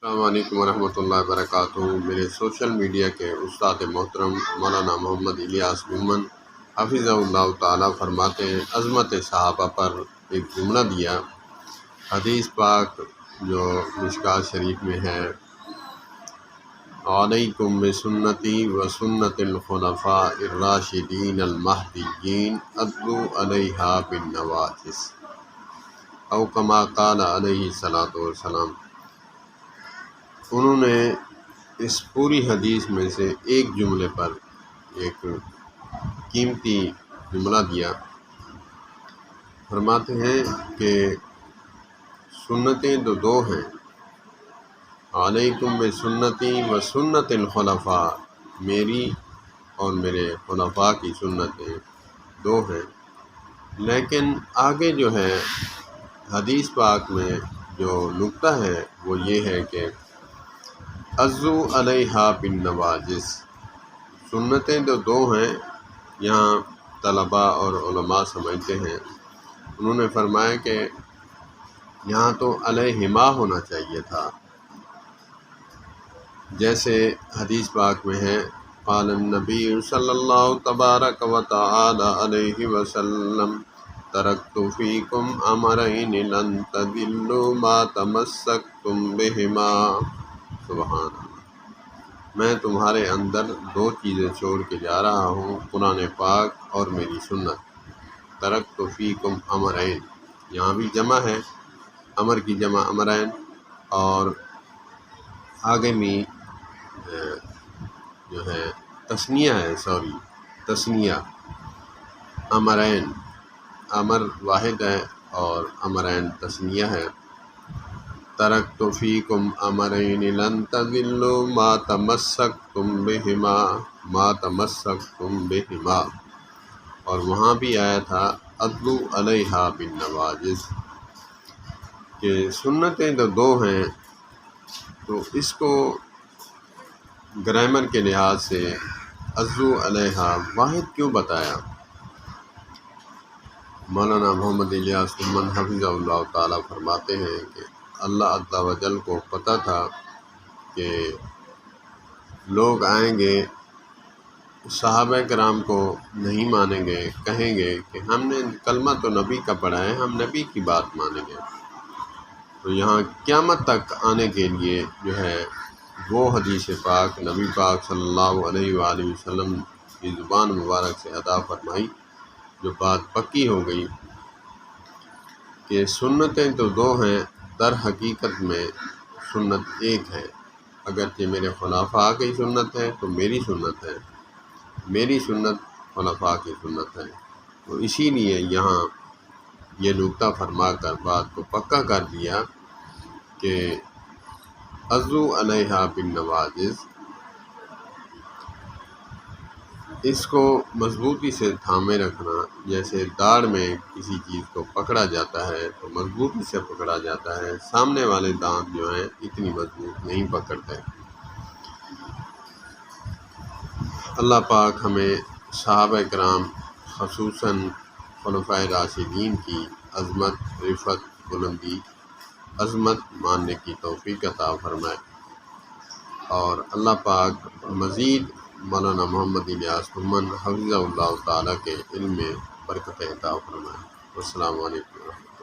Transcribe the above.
السلام علیکم ورحمۃ اللہ وبرکاتہ۔ میرے سوشل میڈیا کے استاد محترم مولانا محمد الیاس مومن حفظہ اللہ تعالیٰ فرماتے ہیں، عظمت صحابہ پر ایک جملہ دیا، حدیث پاک جو مشکوٰۃ شریف میں ہے، علیکم بسنتی و سنت الخلفاء الراشدین المہدیین عضوا علیہا بالنواجذ، او کما قال علیہ الصلاۃ والسلام۔ انہوں نے اس پوری حدیث میں سے ایک جملے پر ایک قیمتی جملہ دیا، فرماتے ہیں کہ سنتیں تو دو ہیں، علیکم بسنتی و سنت الخلفاء، میری اور میرے خلفاء کی سنتیں دو ہیں، لیکن آگے جو ہے حدیث پاک میں جو نکتہ ہے وہ یہ ہے کہ عضوا علیہا بالنواجذ، سنتیں تو دو ہیں، یہاں طلباء اور علماء سمجھتے ہیں، انہوں نے فرمایا کہ یہاں تو علیہما ہونا چاہیے تھا، جیسے حدیث پاک میں ہے، قال النبی صلی اللہ تبارک و تعالی علیہ وسلم، ترکت فیکم امرین لن تضلوا ما تمسکتم بہما، سبحان اللہ، میں تمہارے اندر دو چیزیں چھوڑ کے جا رہا ہوں، قرآن پاک اور میری سنت۔ ترکت فیکم امرین، یہاں بھی جمع ہے، امر کی جمع امرین، اور آگے بھی جو ہے تثنیہ ہے، تثنیہ امرین، امر واحد ہے اور امرین تثنیہ ہے۔ ترکت فیکم امرین لن تضلوا ما تمسکتم بہما، ما تمسکتم بہما، اور وہاں بھی آیا تھا عضوا علیہا بالنواجذ، کہ سنتیں تو دو ہیں، تو اس کو گرامر کے لحاظ سے عضوا علیہا واحد کیوں بتایا؟ مولانا محمد الیاس مومن حفظہ اللہ تعالیٰ فرماتے ہیں کہ اللہ عز و جل کو پتہ تھا کہ لوگ آئیں گے، صحابہ کرام کو نہیں مانیں گے، کہیں گے کہ ہم نے کلمہ تو نبی کا پڑھا ہے، ہم نبی کی بات مانیں گے، تو یہاں قیامت تک آنے کے لیے جو ہے وہ حدیث پاک نبی پاک صلی اللہ علیہ وآلہ وسلم کی زبان مبارک سے ادا فرمائی، جو بات پکی ہو گئی کہ سنتیں تو دو ہیں، در حقیقت میں سنت ایک ہے، اگرچہ میرے خلفاء کی سنت ہے تو میری سنت ہے، میری سنت خلفاء کی سنت ہے، تو اسی لیے یہاں یہ نکتہ فرما کر بات کو پکا کر دیا کہ عضوا علیہا بالنواجذ، اس کو مضبوطی سے تھامے رکھنا، جیسے داڑ میں کسی چیز کو پکڑا جاتا ہے تو مضبوطی سے پکڑا جاتا ہے، سامنے والے دانت جو ہیں اتنی مضبوط نہیں پکڑتے۔ اللہ پاک ہمیں صحابہ کرام خصوصاً خلفائے راشدین کی عظمت، رفعت، بلندی، عظمت ماننے کی توفیق عطا فرمائے، اور اللہ پاک مزید مولانا محمد الیاس مومن حفظہ اللہ تعالیٰ کے علم میں برکت عطا فرمائے۔ السلام علیکم۔